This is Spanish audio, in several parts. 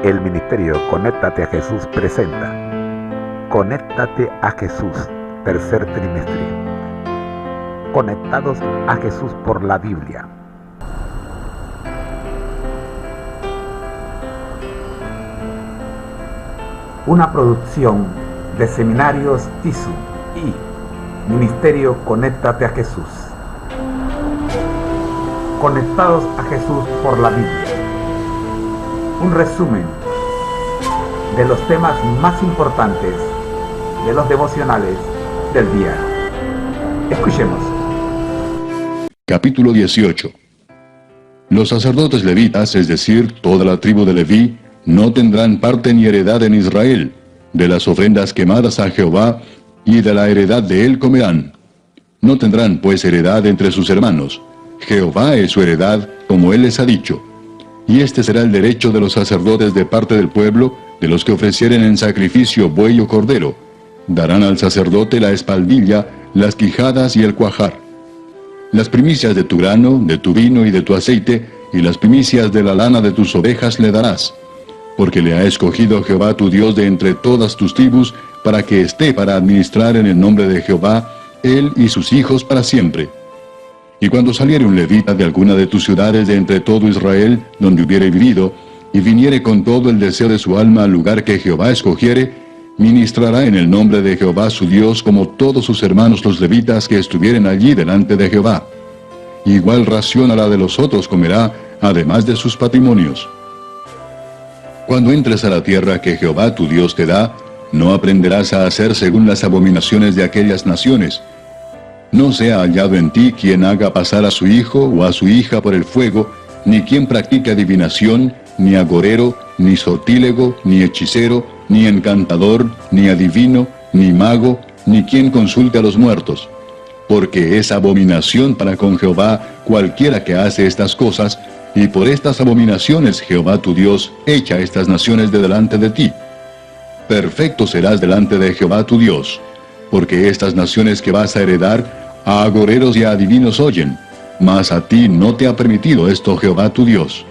El ministerio Conéctate a Jesús presenta Conéctate a Jesús, tercer trimestre. Conectados a Jesús por la Biblia. Una producción de Seminarios TISU y Ministerio Conéctate a Jesús. Conectados a Jesús por la Biblia. Un resumen de los temas más importantes de los devocionales del día. Escuchemos. Capítulo 18. Los sacerdotes levitas, es decir, toda la tribu de Leví, no tendrán parte ni heredad en Israel, de las ofrendas quemadas a Jehová, y de la heredad de él comerán. No tendrán pues heredad entre sus hermanos. Jehová es su heredad, como él les ha dicho. Y este será el derecho de los sacerdotes de parte del pueblo, de los que ofrecieren en sacrificio buey o cordero. Darán al sacerdote la espaldilla, las quijadas y el cuajar. Las primicias de tu grano, de tu vino y de tu aceite, y las primicias de la lana de tus ovejas le darás. Porque le ha escogido Jehová tu Dios de entre todas tus tribus, para que esté para administrar en el nombre de Jehová, él y sus hijos para siempre. Y cuando saliere un levita de alguna de tus ciudades de entre todo Israel, donde hubiere vivido, y viniere con todo el deseo de su alma al lugar que Jehová escogiere, ministrará en el nombre de Jehová su Dios como todos sus hermanos los levitas que estuvieren allí delante de Jehová. Igual ración a la de los otros comerá, además de sus patrimonios. Cuando entres a la tierra que Jehová tu Dios te da, no aprenderás a hacer según las abominaciones de aquellas naciones. No sea hallado en ti quien haga pasar a su hijo o a su hija por el fuego, ni quien practique adivinación, ni agorero, ni sortílego, ni hechicero, ni encantador, ni adivino, ni mago, ni quien consulte a los muertos. Porque es abominación para con Jehová cualquiera que hace estas cosas, y por estas abominaciones Jehová tu Dios echa estas naciones de delante de ti. Perfecto serás delante de Jehová tu Dios, porque estas naciones que vas a heredar, a agoreros y a adivinos oyen, mas a ti no te ha permitido esto Jehová tu Dios.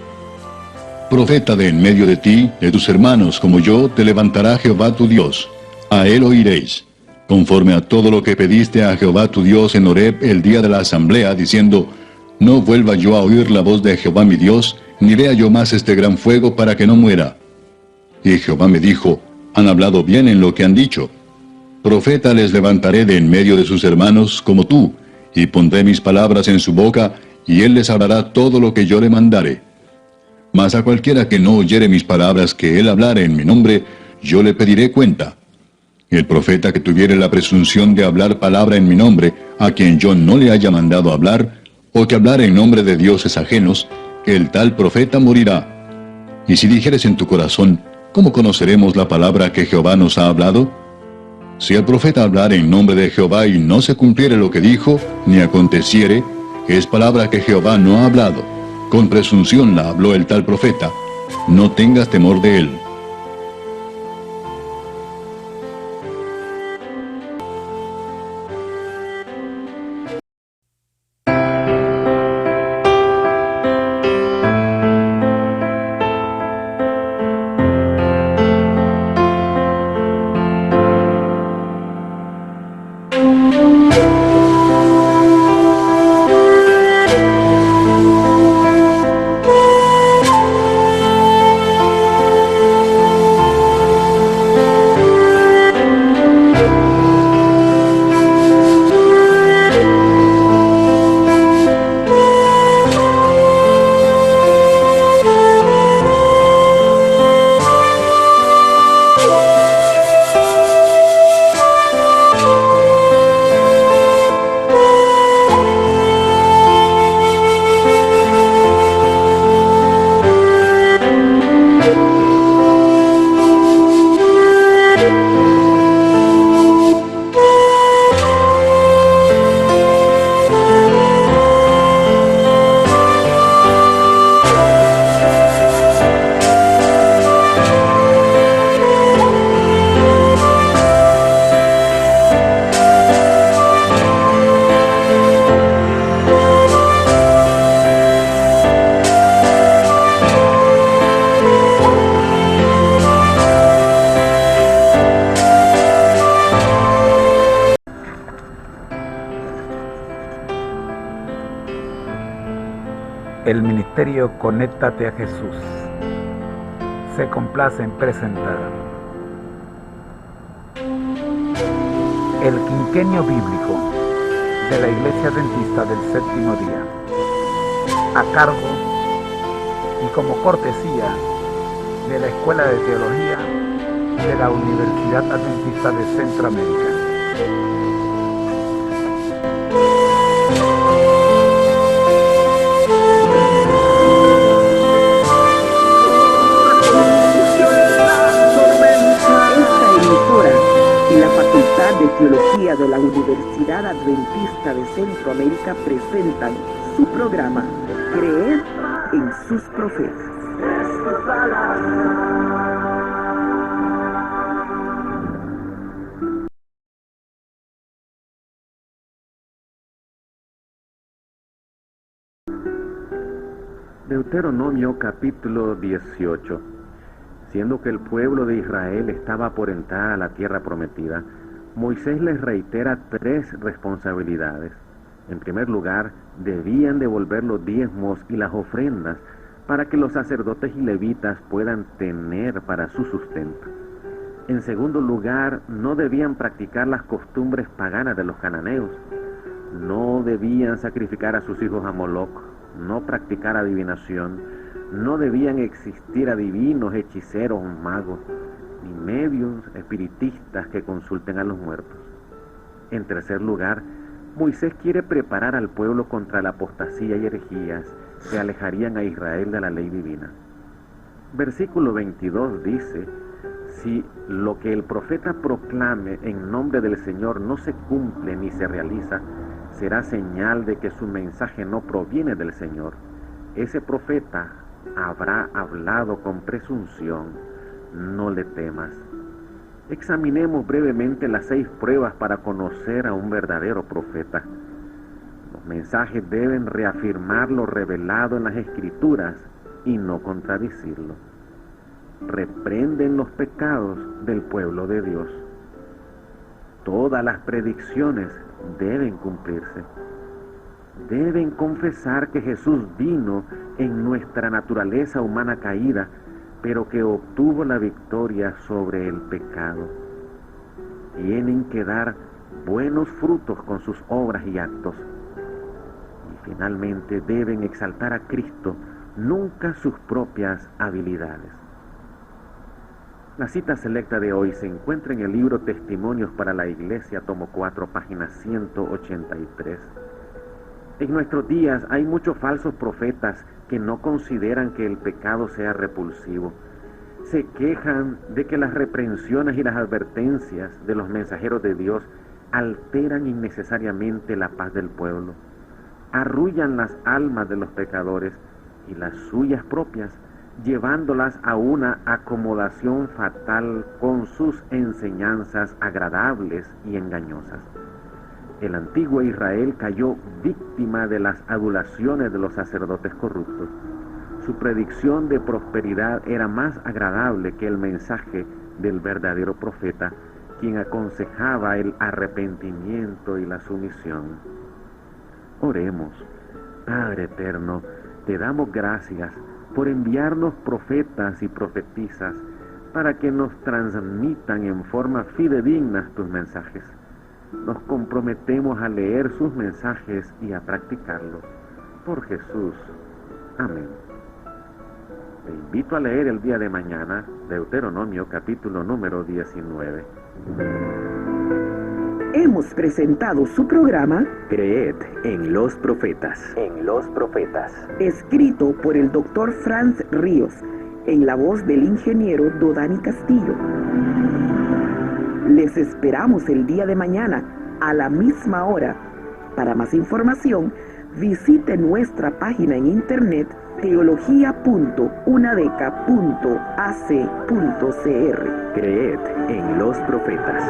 Profeta de en medio de ti, de tus hermanos como yo, te levantará Jehová tu Dios. A él oiréis, conforme a todo lo que pediste a Jehová tu Dios en Horeb el día de la asamblea, diciendo, no vuelva yo a oír la voz de Jehová mi Dios, ni vea yo más este gran fuego para que no muera. Y Jehová me dijo, han hablado bien en lo que han dicho. Profeta les levantaré de en medio de sus hermanos como tú, y pondré mis palabras en su boca, y él les hablará todo lo que yo le mandare. Mas a cualquiera que no oyere mis palabras que él hablare en mi nombre, yo le pediré cuenta. El profeta que tuviere la presunción de hablar palabra en mi nombre, a quien yo no le haya mandado hablar, o que hablare en nombre de dioses ajenos, el tal profeta morirá. Y si dijeres en tu corazón, ¿cómo conoceremos la palabra que Jehová nos ha hablado? Si el profeta hablare en nombre de Jehová y no se cumpliere lo que dijo, ni aconteciere, es palabra que Jehová no ha hablado. Con presunción la habló el tal profeta. No tengas temor de él. El Ministerio Conéctate a Jesús se complace en presentar el quinquenio bíblico de la Iglesia Adventista del Séptimo Día, a cargo y como cortesía de la Escuela de Teología de la Universidad Adventista de Centroamérica. Y la Facultad de Teología de la Universidad Adventista de Centroamérica presentan su programa Creer en sus profetas. Deuteronomio capítulo 18. Siendo que el pueblo de Israel estaba por entrar a la tierra prometida, Moisés les reitera 3 responsabilidades. En primer lugar, debían devolver los diezmos y las ofrendas para que los sacerdotes y levitas puedan tener para su sustento. En segundo lugar, no debían practicar las costumbres paganas de los cananeos. No debían sacrificar a sus hijos a Moloc, no practicar adivinación. No debían existir adivinos, hechiceros o magos, ni medios espiritistas que consulten a los muertos. En tercer lugar, Moisés quiere preparar al pueblo contra la apostasía y herejías que alejarían a Israel de la ley divina. Versículo 22 dice: si lo que el profeta proclame en nombre del Señor no se cumple ni se realiza, será señal de que su mensaje no proviene del Señor. Ese profeta habrá hablado con presunción, no le temas. Examinemos brevemente las 6 pruebas para conocer a un verdadero profeta. Los mensajes deben reafirmar lo revelado en las Escrituras y no contradecirlo. Reprenden los pecados del pueblo de Dios. Todas las predicciones deben cumplirse. Deben confesar que Jesús vino en nuestra naturaleza humana caída, pero que obtuvo la victoria sobre el pecado. Tienen que dar buenos frutos con sus obras y actos. Y finalmente deben exaltar a Cristo, nunca sus propias habilidades. La cita selecta de hoy se encuentra en el libro Testimonios para la Iglesia, tomo 4, página 183. En nuestros días hay muchos falsos profetas que no consideran que el pecado sea repulsivo. Se quejan de que las reprensiones y las advertencias de los mensajeros de Dios alteran innecesariamente la paz del pueblo, arrullan las almas de los pecadores y las suyas propias, llevándolas a una acomodación fatal con sus enseñanzas agradables y engañosas. El antiguo Israel cayó víctima de las adulaciones de los sacerdotes corruptos. Su predicción de prosperidad era más agradable que el mensaje del verdadero profeta, quien aconsejaba el arrepentimiento y la sumisión. Oremos. Padre eterno, te damos gracias por enviarnos profetas y profetisas para que nos transmitan en forma fidedigna tus mensajes. Nos comprometemos a leer sus mensajes y a practicarlos. Por Jesús. Amén. Te invito a leer el día de mañana Deuteronomio capítulo número 19. Hemos presentado su programa Creed en los profetas. En los profetas. Escrito por el Dr. Franz Ríos, en la voz del ingeniero Dodani Castillo. Les esperamos el día de mañana a la misma hora. Para más información, visite nuestra página en internet teología.unadeca.ac.cr. Creed en los profetas.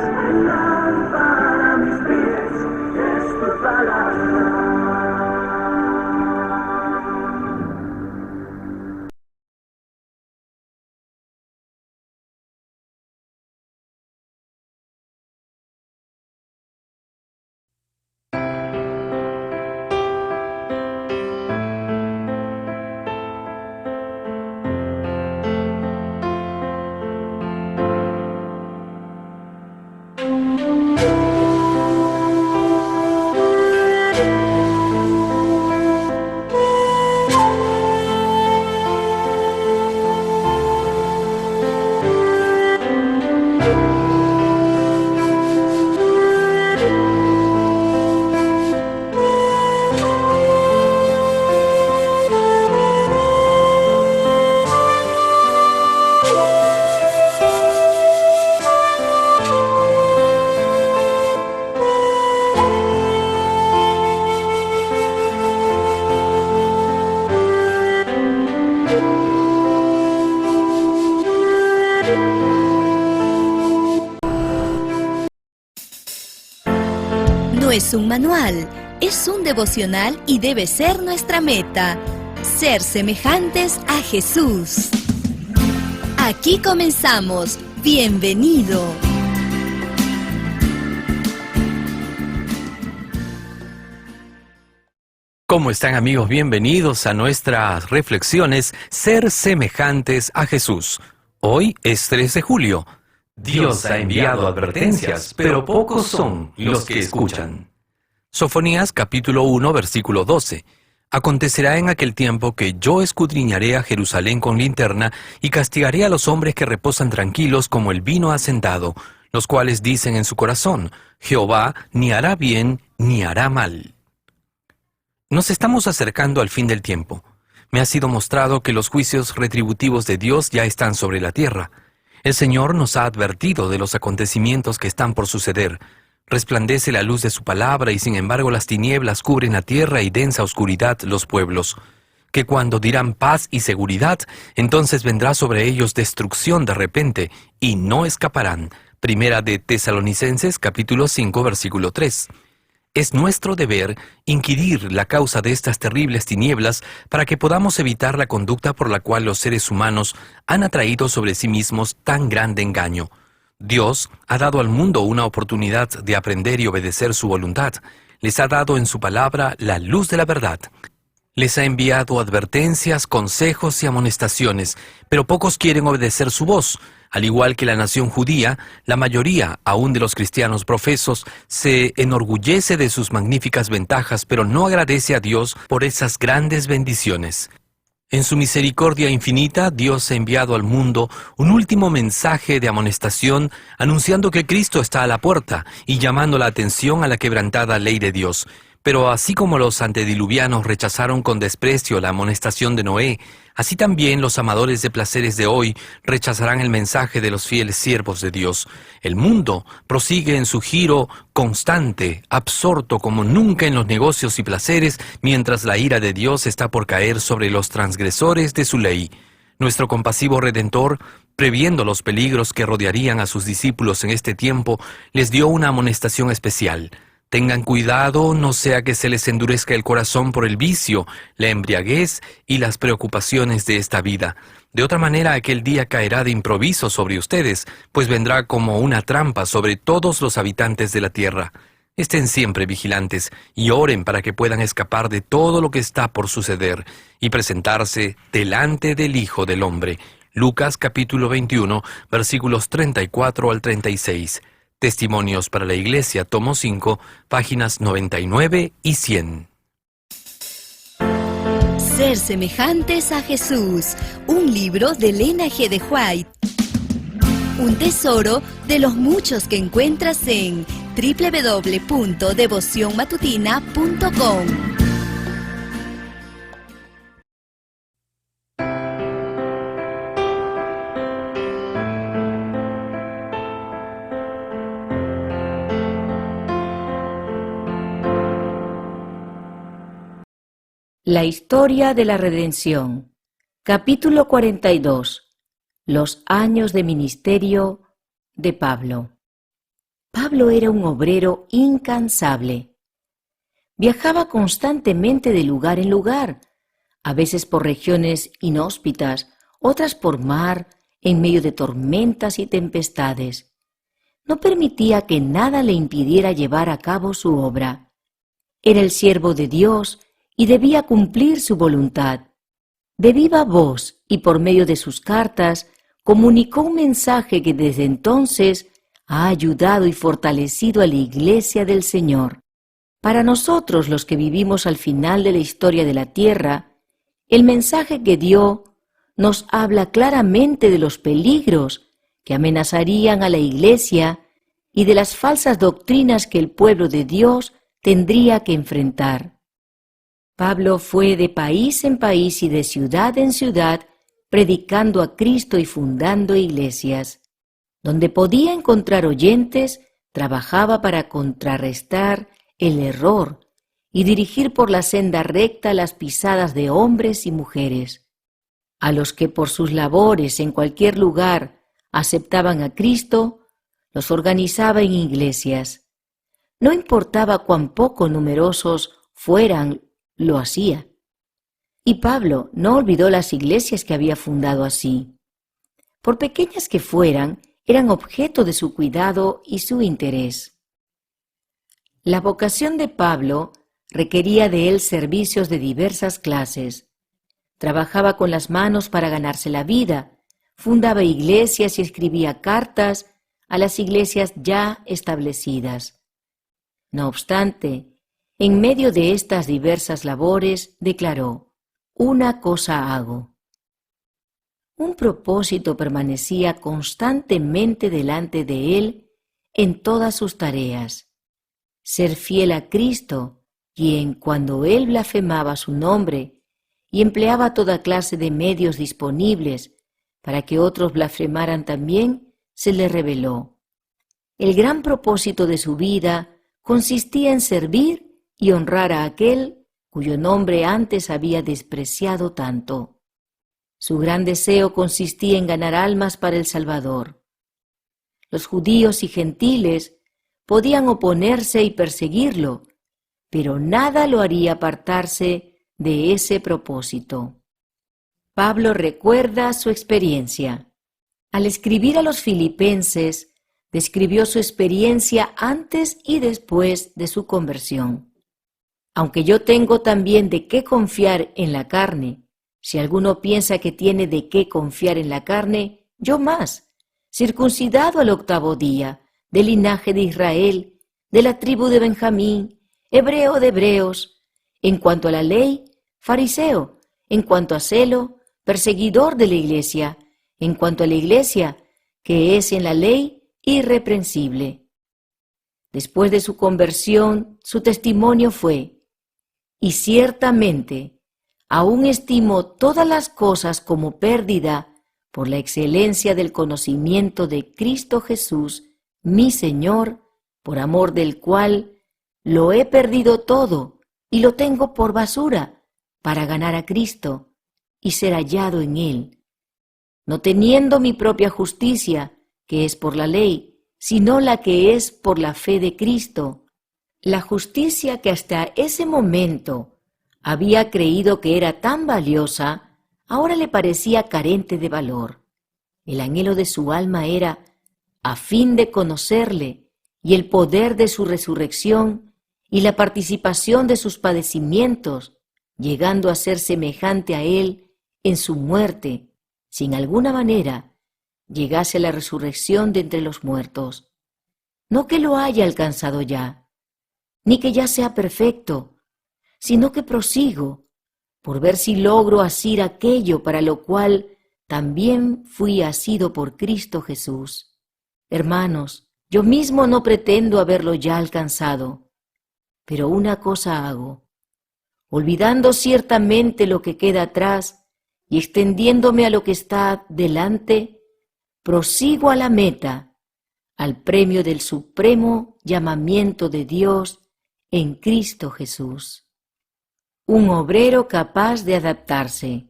Para mis pies es tu palabra. No es un manual, es un devocional y debe ser nuestra meta: ser semejantes a Jesús. Aquí comenzamos. Bienvenido. ¿Cómo están, amigos? Bienvenidos a nuestras reflexiones Ser semejantes a Jesús. Hoy es 3 de julio. Dios ha enviado advertencias, pero pocos son los que escuchan. Sofonías capítulo 1, versículo 12. Acontecerá en aquel tiempo que yo escudriñaré a Jerusalén con linterna y castigaré a los hombres que reposan tranquilos como el vino asentado, los cuales dicen en su corazón: Jehová ni hará bien ni hará mal. Nos estamos acercando al fin del tiempo. Me ha sido mostrado que los juicios retributivos de Dios ya están sobre la tierra. El Señor nos ha advertido de los acontecimientos que están por suceder. Resplandece la luz de su palabra y sin embargo las tinieblas cubren la tierra y densa oscuridad los pueblos. Que cuando dirán paz y seguridad, entonces vendrá sobre ellos destrucción de repente y no escaparán. Primera de Tesalonicenses capítulo 5 versículo 3. Es nuestro deber inquirir la causa de estas terribles tinieblas para que podamos evitar la conducta por la cual los seres humanos han atraído sobre sí mismos tan grande engaño. Dios ha dado al mundo una oportunidad de aprender y obedecer su voluntad. Les ha dado en su palabra la luz de la verdad. Les ha enviado advertencias, consejos y amonestaciones, pero pocos quieren obedecer su voz. Al igual que la nación judía, la mayoría, aún de los cristianos profesos, se enorgullece de sus magníficas ventajas, pero no agradece a Dios por esas grandes bendiciones. En su misericordia infinita, Dios ha enviado al mundo un último mensaje de amonestación, anunciando que Cristo está a la puerta y llamando la atención a la quebrantada ley de Dios. Pero así como los antediluvianos rechazaron con desprecio la amonestación de Noé, así también los amadores de placeres de hoy rechazarán el mensaje de los fieles siervos de Dios. El mundo prosigue en su giro constante, absorto como nunca en los negocios y placeres, mientras la ira de Dios está por caer sobre los transgresores de su ley. Nuestro compasivo Redentor, previendo los peligros que rodearían a sus discípulos en este tiempo, les dio una amonestación especial. Tengan cuidado, no sea que se les endurezca el corazón por el vicio, la embriaguez y las preocupaciones de esta vida. De otra manera, aquel día caerá de improviso sobre ustedes, pues vendrá como una trampa sobre todos los habitantes de la tierra. Estén siempre vigilantes y oren para que puedan escapar de todo lo que está por suceder y presentarse delante del Hijo del Hombre. Lucas capítulo 21, versículos 34 al 36. Testimonios para la Iglesia, tomo 5, páginas 99 y 100. Ser semejantes a Jesús, un libro de Elena G. de White. Un tesoro de los muchos que encuentras en www.devocionmatutina.com. La historia de la redención. Capítulo 42. Los años de ministerio de Pablo. Pablo era un obrero incansable. Viajaba constantemente de lugar en lugar, a veces por regiones inhóspitas, otras por mar, en medio de tormentas y tempestades. No permitía que nada le impidiera llevar a cabo su obra. Era el siervo de Dios y debía cumplir su voluntad. De viva voz y por medio de sus cartas, comunicó un mensaje que desde entonces ha ayudado y fortalecido a la Iglesia del Señor. Para nosotros, los que vivimos al final de la historia de la tierra, el mensaje que dio nos habla claramente de los peligros que amenazarían a la Iglesia y de las falsas doctrinas que el pueblo de Dios tendría que enfrentar. Pablo fue de país en país y de ciudad en ciudad, predicando a Cristo y fundando iglesias. Donde podía encontrar oyentes, trabajaba para contrarrestar el error y dirigir por la senda recta las pisadas de hombres y mujeres. A los que por sus labores en cualquier lugar aceptaban a Cristo, los organizaba en iglesias. No importaba cuán poco numerosos fueran, lo hacía. Y Pablo no olvidó las iglesias que había fundado así. Por pequeñas que fueran, eran objeto de su cuidado y su interés. La vocación de Pablo requería de él servicios de diversas clases. Trabajaba con las manos para ganarse la vida, fundaba iglesias y escribía cartas a las iglesias ya establecidas. No obstante, en medio de estas diversas labores, declaró: «Una cosa hago». Un propósito permanecía constantemente delante de él en todas sus tareas: ser fiel a Cristo, quien, cuando él blasfemaba su nombre y empleaba toda clase de medios disponibles para que otros blasfemaran también, se le reveló. El gran propósito de su vida consistía en servir y honrar a aquel cuyo nombre antes había despreciado tanto. Su gran deseo consistía en ganar almas para el Salvador. Los judíos y gentiles podían oponerse y perseguirlo, pero nada lo haría apartarse de ese propósito. Pablo recuerda su experiencia. Al escribir a los filipenses, describió su experiencia antes y después de su conversión. Aunque yo tengo también de qué confiar en la carne, si alguno piensa que tiene de qué confiar en la carne, yo más, circuncidado al 8º día, del linaje de Israel, de la tribu de Benjamín, hebreo de hebreos, en cuanto a la ley, fariseo, en cuanto a celo, perseguidor de la iglesia, en cuanto a la iglesia, que es en la ley irreprensible. Después de su conversión, su testimonio fue: «Y ciertamente, aún estimo todas las cosas como pérdida por la excelencia del conocimiento de Cristo Jesús, mi Señor, por amor del cual lo he perdido todo y lo tengo por basura para ganar a Cristo y ser hallado en Él, no teniendo mi propia justicia, que es por la ley, sino la que es por la fe de Cristo, la justicia que hasta ese momento había creído que era tan valiosa, ahora le parecía carente de valor. El anhelo de su alma era, a fin de conocerle y el poder de su resurrección y la participación de sus padecimientos, llegando a ser semejante a él en su muerte, si en alguna manera llegase a la resurrección de entre los muertos. No que lo haya alcanzado ya, ni que ya sea perfecto, sino que prosigo por ver si logro asir aquello para lo cual también fui asido por Cristo Jesús. Hermanos, yo mismo no pretendo haberlo ya alcanzado, pero una cosa hago, olvidando ciertamente lo que queda atrás y extendiéndome a lo que está delante, prosigo a la meta, al premio del supremo llamamiento de Dios en Cristo Jesús. Un obrero capaz de adaptarse.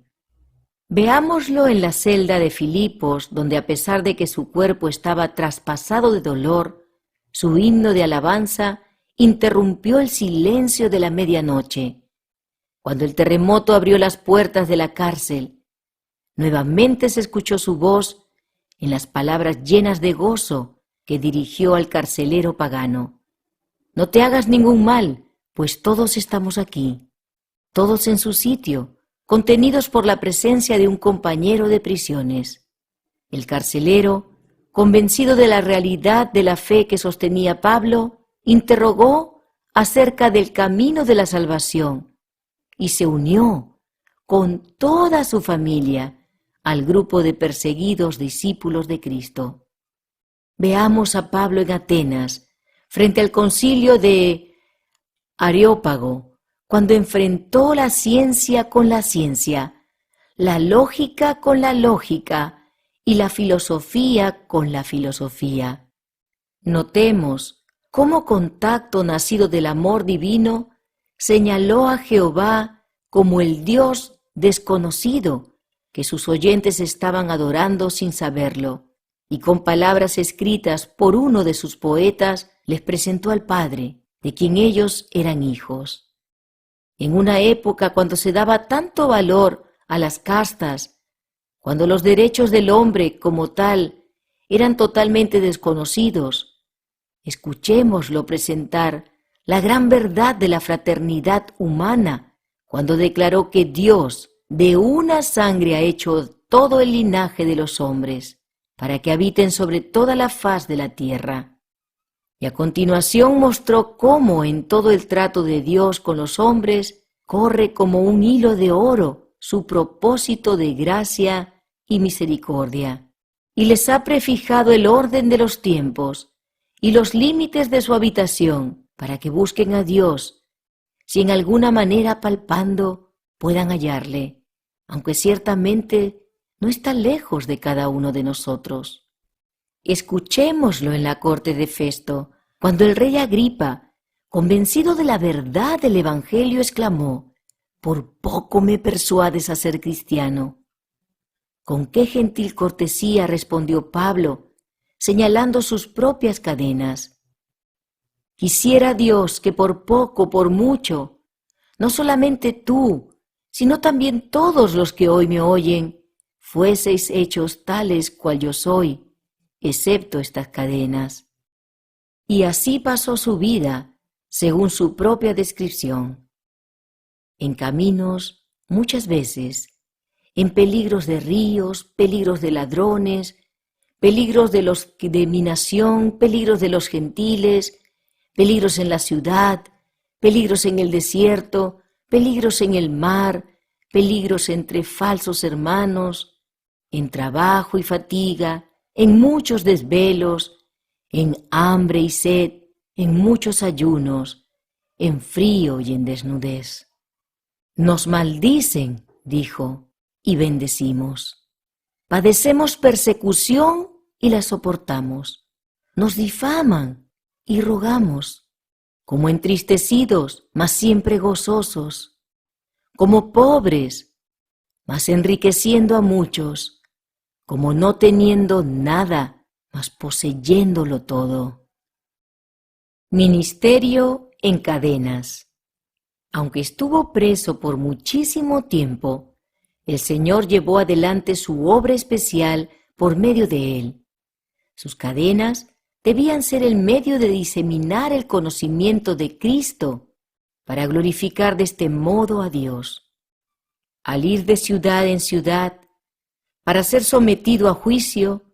Veámoslo en la celda de Filipos, donde a pesar de que su cuerpo estaba traspasado de dolor, su himno de alabanza interrumpió el silencio de la medianoche. Cuando el terremoto abrió las puertas de la cárcel, nuevamente se escuchó su voz en las palabras llenas de gozo que dirigió al carcelero pagano. No te hagas ningún mal, pues todos estamos aquí. Todos en su sitio, contenidos por la presencia de un compañero de prisiones. El carcelero, convencido de la realidad de la fe que sostenía Pablo, interrogó acerca del camino de la salvación y se unió con toda su familia al grupo de perseguidos discípulos de Cristo. Veamos a Pablo en Atenas, frente al concilio de Areópago, cuando enfrentó la ciencia con la ciencia, la lógica con la lógica y la filosofía con la filosofía. Notemos cómo contacto nacido del amor divino señaló a Jehová como el Dios desconocido que sus oyentes estaban adorando sin saberlo, y con palabras escritas por uno de sus poetas les presentó al Padre, de quien ellos eran hijos. En una época cuando se daba tanto valor a las castas, cuando los derechos del hombre como tal eran totalmente desconocidos, escuchémoslo presentar la gran verdad de la fraternidad humana cuando declaró que Dios de una sangre ha hecho todo el linaje de los hombres para que habiten sobre toda la faz de la tierra. Y a continuación mostró cómo en todo el trato de Dios con los hombres corre como un hilo de oro su propósito de gracia y misericordia, y les ha prefijado el orden de los tiempos y los límites de su habitación para que busquen a Dios, si en alguna manera palpando puedan hallarle, aunque ciertamente no está lejos de cada uno de nosotros. Escuchémoslo en la corte de Festo, cuando el rey Agripa, convencido de la verdad del Evangelio, exclamó: «Por poco me persuades a ser cristiano». Con qué gentil cortesía respondió Pablo, señalando sus propias cadenas: «Quisiera Dios que por poco, por mucho, no solamente tú, sino también todos los que hoy me oyen, fueseis hechos tales cual yo soy, excepto estas cadenas». Y así pasó su vida, según su propia descripción. En caminos, muchas veces, en peligros de ríos, peligros de ladrones, peligros de los de mi nación, peligros de los gentiles, peligros en la ciudad, peligros en el desierto, peligros en el mar, peligros entre falsos hermanos, en trabajo y fatiga, en muchos desvelos, en hambre y sed, en muchos ayunos, en frío y en desnudez. Nos maldicen, dijo, y bendecimos. Padecemos persecución y la soportamos. Nos difaman y rogamos, como entristecidos, mas siempre gozosos, como pobres, mas enriqueciendo a muchos, como no teniendo nada, mas poseyéndolo todo. Ministerio en cadenas. Aunque estuvo preso por muchísimo tiempo, el Señor llevó adelante su obra especial por medio de él. Sus cadenas debían ser el medio de diseminar el conocimiento de Cristo para glorificar de este modo a Dios. Al ir de ciudad en ciudad para ser sometido a juicio,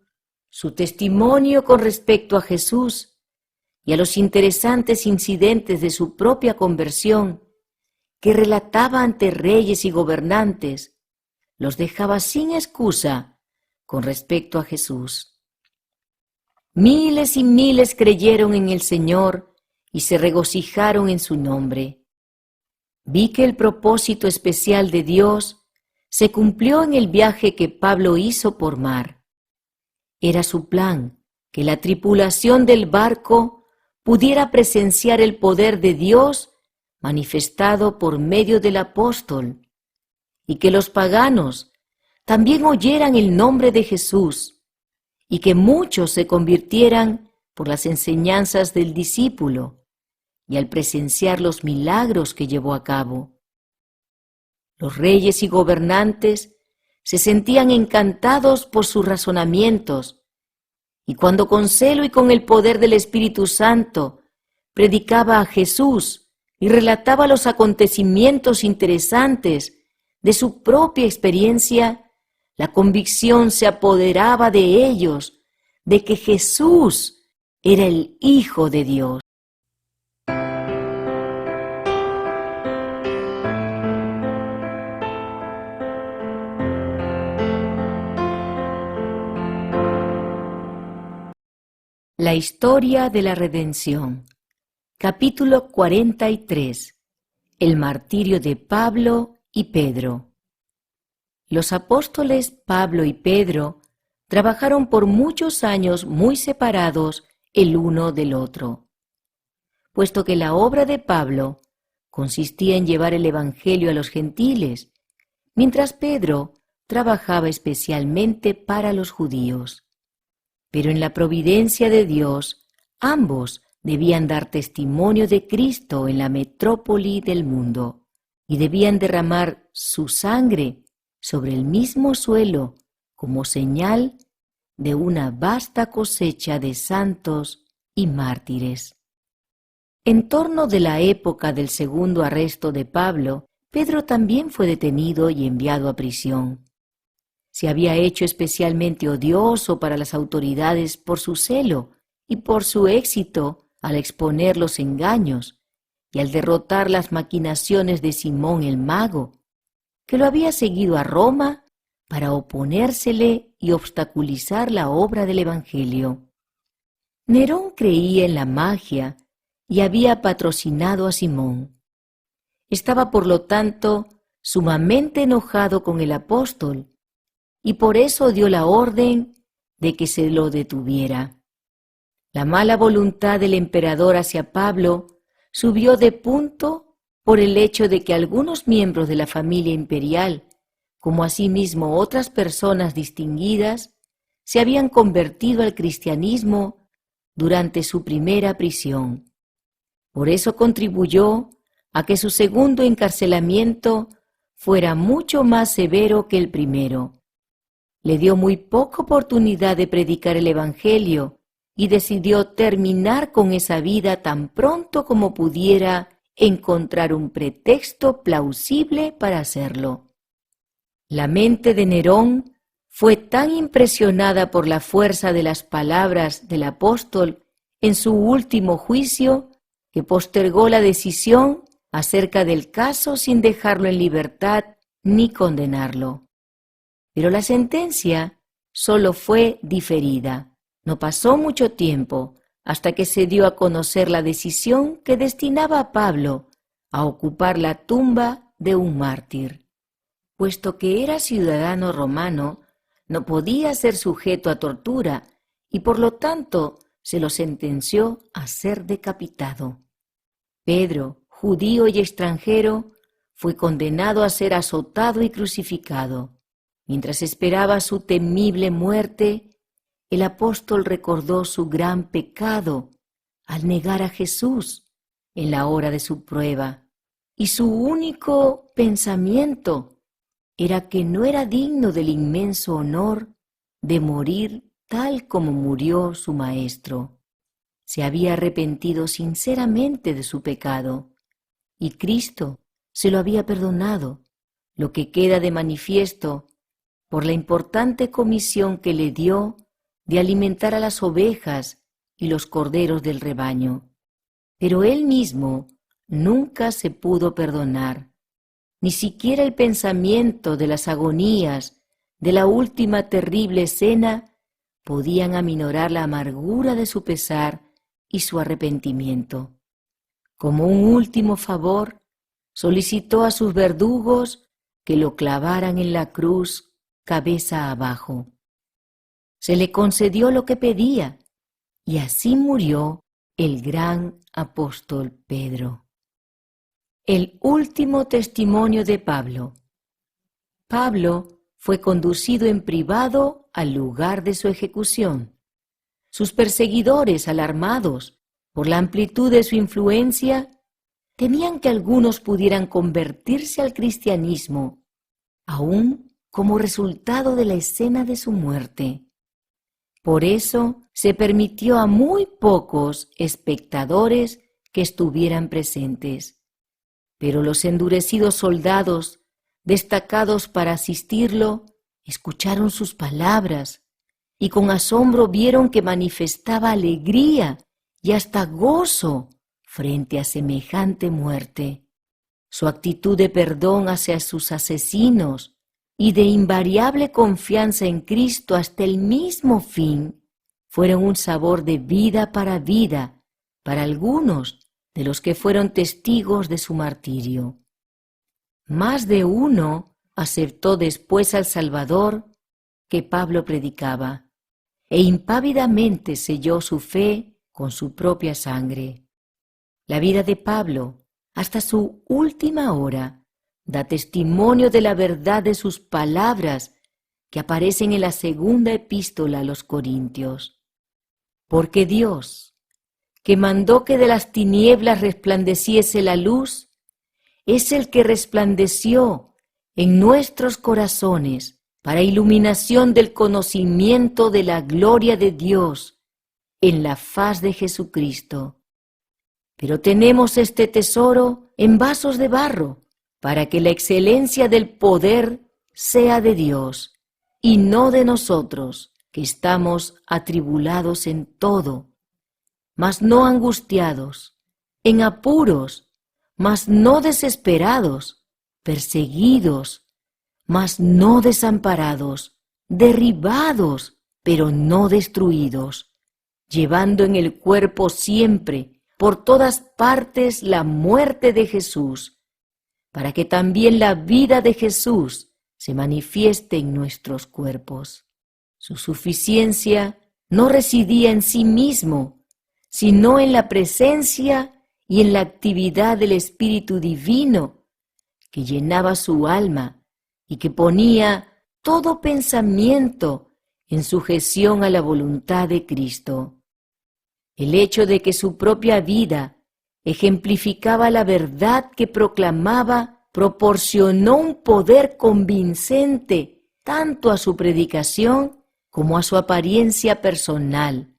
su testimonio con respecto a Jesús y a los interesantes incidentes de su propia conversión, que relataba ante reyes y gobernantes, los dejaba sin excusa con respecto a Jesús. Miles y miles creyeron en el Señor y se regocijaron en su nombre. Vi que el propósito especial de Dios se cumplió en el viaje que Pablo hizo por mar. Era su plan que la tripulación del barco pudiera presenciar el poder de Dios manifestado por medio del apóstol, y que los paganos también oyeran el nombre de Jesús, y que muchos se convirtieran por las enseñanzas del discípulo y al presenciar los milagros que llevó a cabo. Los reyes y gobernantes se sentían encantados por sus razonamientos, y cuando con celo y con el poder del Espíritu Santo predicaba a Jesús y relataba los acontecimientos interesantes de su propia experiencia, la convicción se apoderaba de ellos de que Jesús era el Hijo de Dios. La historia de la redención. Capítulo 43. El martirio de Pablo y Pedro. Los apóstoles Pablo y Pedro trabajaron por muchos años muy separados el uno del otro, puesto que la obra de Pablo consistía en llevar el Evangelio a los gentiles, mientras Pedro trabajaba especialmente para los judíos. Pero en la providencia de Dios, ambos debían dar testimonio de Cristo en la metrópoli del mundo y debían derramar su sangre sobre el mismo suelo como señal de una vasta cosecha de santos y mártires. En torno de la época del segundo arresto de Pablo, Pedro también fue detenido y enviado a prisión. Se había hecho especialmente odioso para las autoridades por su celo y por su éxito al exponer los engaños y al derrotar las maquinaciones de Simón el mago, que lo había seguido a Roma para oponérsele y obstaculizar la obra del Evangelio. Nerón creía en la magia y había patrocinado a Simón. Estaba, por lo tanto, sumamente enojado con el apóstol y por eso dio la orden de que se lo detuviera. La mala voluntad del emperador hacia Pablo subió de punto por el hecho de que algunos miembros de la familia imperial, como asimismo otras personas distinguidas, se habían convertido al cristianismo durante su primera prisión. Por eso contribuyó a que su segundo encarcelamiento fuera mucho más severo que el primero. Le dio muy poca oportunidad de predicar el Evangelio y decidió terminar con esa vida tan pronto como pudiera encontrar un pretexto plausible para hacerlo. La mente de Nerón fue tan impresionada por la fuerza de las palabras del apóstol en su último juicio que postergó la decisión acerca del caso sin dejarlo en libertad ni condenarlo. Pero la sentencia solo fue diferida. No pasó mucho tiempo hasta que se dio a conocer la decisión que destinaba a Pablo a ocupar la tumba de un mártir. Puesto que era ciudadano romano, no podía ser sujeto a tortura y por lo tanto se lo sentenció a ser decapitado. Pedro, judío y extranjero, fue condenado a ser azotado y crucificado. Mientras esperaba su temible muerte, el apóstol recordó su gran pecado al negar a Jesús en la hora de su prueba, y su único pensamiento era que no era digno del inmenso honor de morir tal como murió su maestro. Se había arrepentido sinceramente de su pecado, y Cristo se lo había perdonado, lo que queda de manifiesto por la importante comisión que le dio de alimentar a las ovejas y los corderos del rebaño. Pero él mismo nunca se pudo perdonar, ni siquiera el pensamiento de las agonías de la última terrible escena podían aminorar la amargura de su pesar y su arrepentimiento. Como un último favor, solicitó a sus verdugos que lo clavaran en la cruz cabeza abajo. Se le concedió lo que pedía, y así murió el gran apóstol Pedro. El último testimonio de Pablo. Pablo fue conducido en privado al lugar de su ejecución. Sus perseguidores, alarmados por la amplitud de su influencia, temían que algunos pudieran convertirse al cristianismo, aún como resultado de la escena de su muerte. Por eso se permitió a muy pocos espectadores que estuvieran presentes. Pero los endurecidos soldados, destacados para asistirlo, escucharon sus palabras y con asombro vieron que manifestaba alegría y hasta gozo frente a semejante muerte. Su actitud de perdón hacia sus asesinos y de invariable confianza en Cristo hasta el mismo fin fueron un sabor de vida para algunos de los que fueron testigos de su martirio. Más de uno aceptó después al Salvador que Pablo predicaba, e impávidamente selló su fe con su propia sangre. La vida de Pablo, hasta su última hora, da testimonio de la verdad de sus palabras que aparecen en la segunda epístola a los Corintios. Porque Dios, que mandó que de las tinieblas resplandeciese la luz, es el que resplandeció en nuestros corazones para iluminación del conocimiento de la gloria de Dios en la faz de Jesucristo. Pero tenemos este tesoro en vasos de barro, para que la excelencia del poder sea de Dios y no de nosotros, que estamos atribulados en todo, mas no angustiados, en apuros, mas no desesperados, perseguidos, mas no desamparados, derribados, pero no destruidos, llevando en el cuerpo siempre, por todas partes, la muerte de Jesús, para que también la vida de Jesús se manifieste en nuestros cuerpos. Su suficiencia no residía en sí mismo, sino en la presencia y en la actividad del Espíritu Divino, que llenaba su alma y que ponía todo pensamiento en sujeción a la voluntad de Cristo. El hecho de que su propia vida ejemplificaba la verdad que proclamaba proporcionó un poder convincente tanto a su predicación como a su apariencia personal.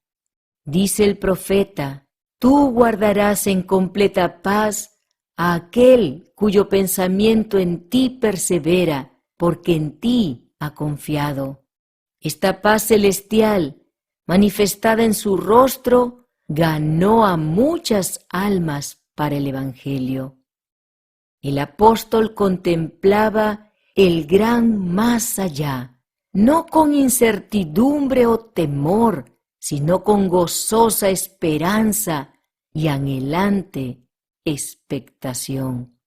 Dice el profeta: tú guardarás en completa paz a aquel cuyo pensamiento en ti persevera, porque en ti ha confiado. Esta paz celestial, manifestada en su rostro, ganó a muchas almas para el Evangelio. El apóstol contemplaba el gran más allá, no con incertidumbre o temor, sino con gozosa esperanza y anhelante expectación.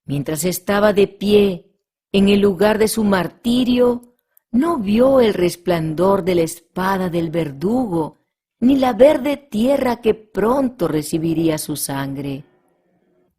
Mientras estaba de pie en el lugar de su martirio, no vio el resplandor de la espada del verdugo, ni la verde tierra que pronto recibiría su sangre.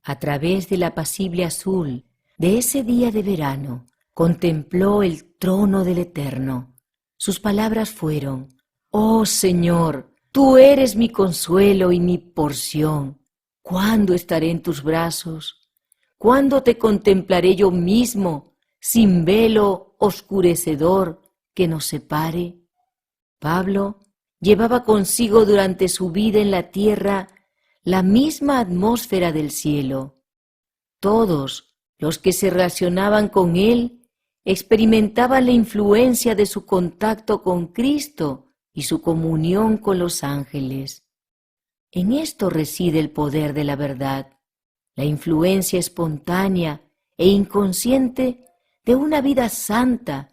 A través del apacible azul de ese día de verano, contempló el trono del Eterno. Sus palabras fueron: oh Señor, tú eres mi consuelo y mi porción. ¿Cuándo estaré en tus brazos? ¿Cuándo te contemplaré yo mismo, sin velo oscurecedor que nos separe? Pablo llevaba consigo durante su vida en la tierra la misma atmósfera del cielo. Todos los que se relacionaban con él experimentaban la influencia de su contacto con Cristo y su comunión con los ángeles. En esto reside el poder de la verdad, la influencia espontánea e inconsciente de una vida santa.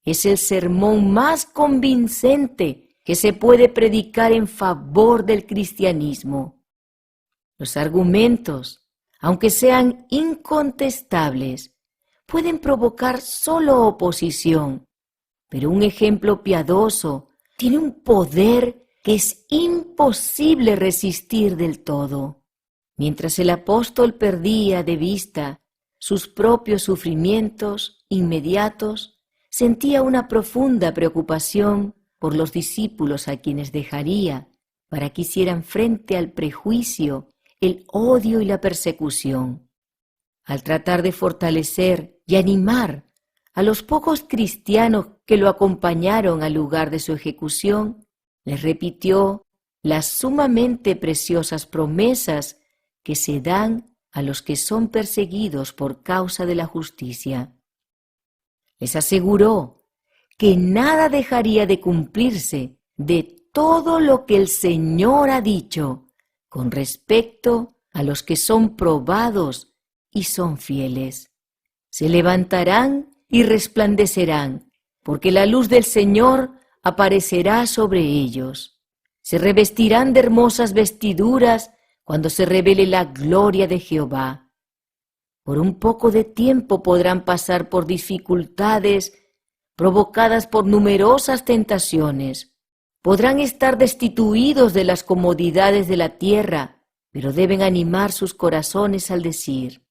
Es el sermón más convincente que se puede predicar en favor del cristianismo. Los argumentos, aunque sean incontestables, pueden provocar solo oposición, pero un ejemplo piadoso tiene un poder que es imposible resistir del todo. Mientras el apóstol perdía de vista sus propios sufrimientos inmediatos, sentía una profunda preocupación por los discípulos a quienes dejaría para que hicieran frente al prejuicio, el odio y la persecución. Al tratar de fortalecer y animar a los pocos cristianos que lo acompañaron al lugar de su ejecución, les repitió las sumamente preciosas promesas que se dan a los que son perseguidos por causa de la justicia. Les aseguró que nada dejaría de cumplirse de todo lo que el Señor ha dicho con respecto a los que son probados y son fieles. Se levantarán y resplandecerán, porque la luz del Señor aparecerá sobre ellos. Se revestirán de hermosas vestiduras cuando se revele la gloria de Jehová. Por un poco de tiempo podrán pasar por dificultades provocadas por numerosas tentaciones. Podrán estar destituidos de las comodidades de la tierra, pero deben animar sus corazones al decir: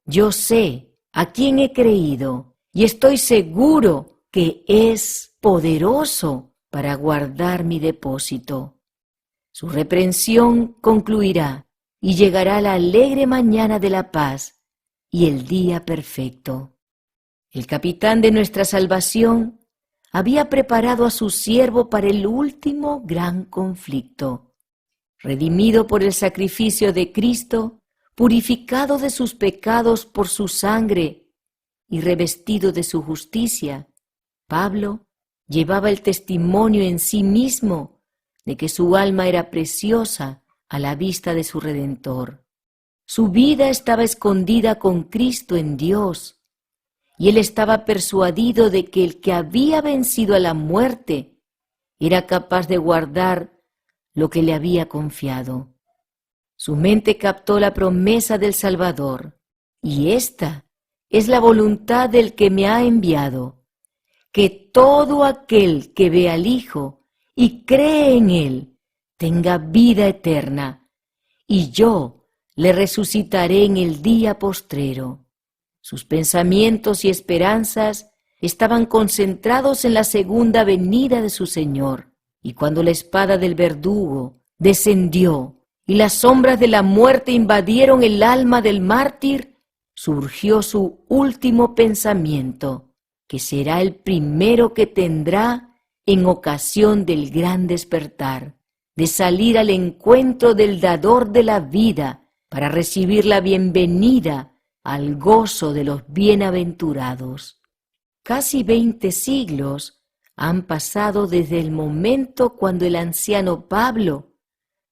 yo sé a quién he creído y estoy seguro que es poderoso para guardar mi depósito. Su reprensión concluirá y llegará la alegre mañana de la paz y el día perfecto. El capitán de nuestra salvación había preparado a su siervo para el último gran conflicto. Redimido por el sacrificio de Cristo, purificado de sus pecados por su sangre y revestido de su justicia, Pablo llevaba el testimonio en sí mismo de que su alma era preciosa a la vista de su Redentor. Su vida estaba escondida con Cristo en Dios, y él estaba persuadido de que el que había vencido a la muerte era capaz de guardar lo que le había confiado. Su mente captó la promesa del Salvador, y esta es la voluntad del que me ha enviado, que todo aquel que ve al Hijo y cree en Él tenga vida eterna, y yo le resucitaré en el día postrero. Sus pensamientos y esperanzas estaban concentrados en la segunda venida de su Señor, y cuando la espada del verdugo descendió y las sombras de la muerte invadieron el alma del mártir, surgió su último pensamiento, que será el primero que tendrá en ocasión del gran despertar, de salir al encuentro del dador de la vida para recibir la bienvenida al gozo de los bienaventurados. Casi 20 siglos han pasado desde el momento cuando el anciano Pablo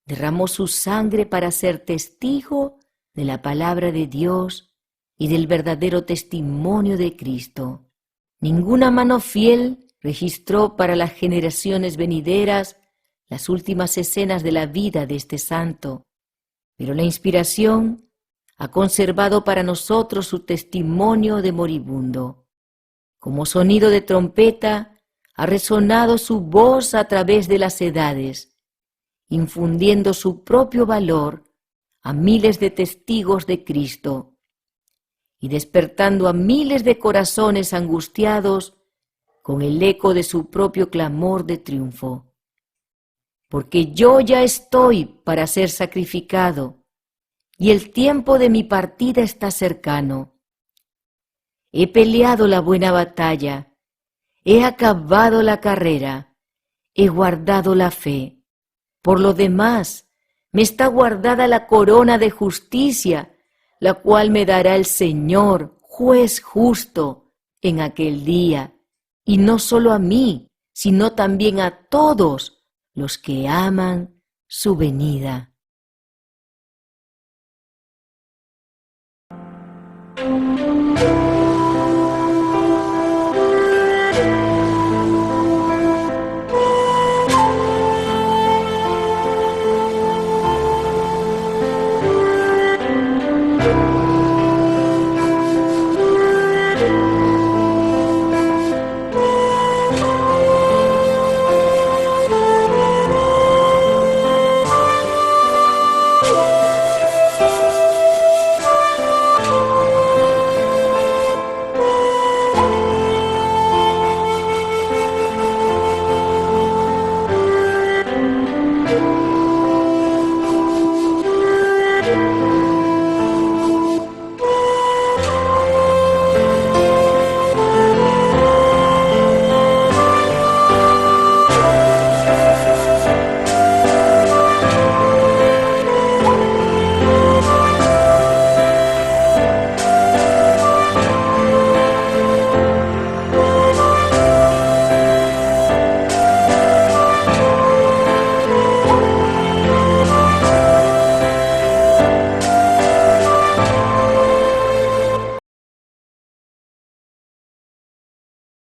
derramó su sangre para ser testigo de la palabra de Dios y del verdadero testimonio de Cristo. Ninguna mano fiel registró para las generaciones venideras las últimas escenas de la vida de este santo, pero la inspiración ha conservado para nosotros su testimonio de moribundo. Como sonido de trompeta ha resonado su voz a través de las edades, infundiendo su propio valor a miles de testigos de Cristo y despertando a miles de corazones angustiados con el eco de su propio clamor de triunfo. Porque yo ya estoy para ser sacrificado y el tiempo de mi partida está cercano. He peleado la buena batalla, he acabado la carrera, he guardado la fe. Por lo demás, me está guardada la corona de justicia, la cual me dará el Señor, juez justo, en aquel día, y no solo a mí, sino también a todos los que aman su venida.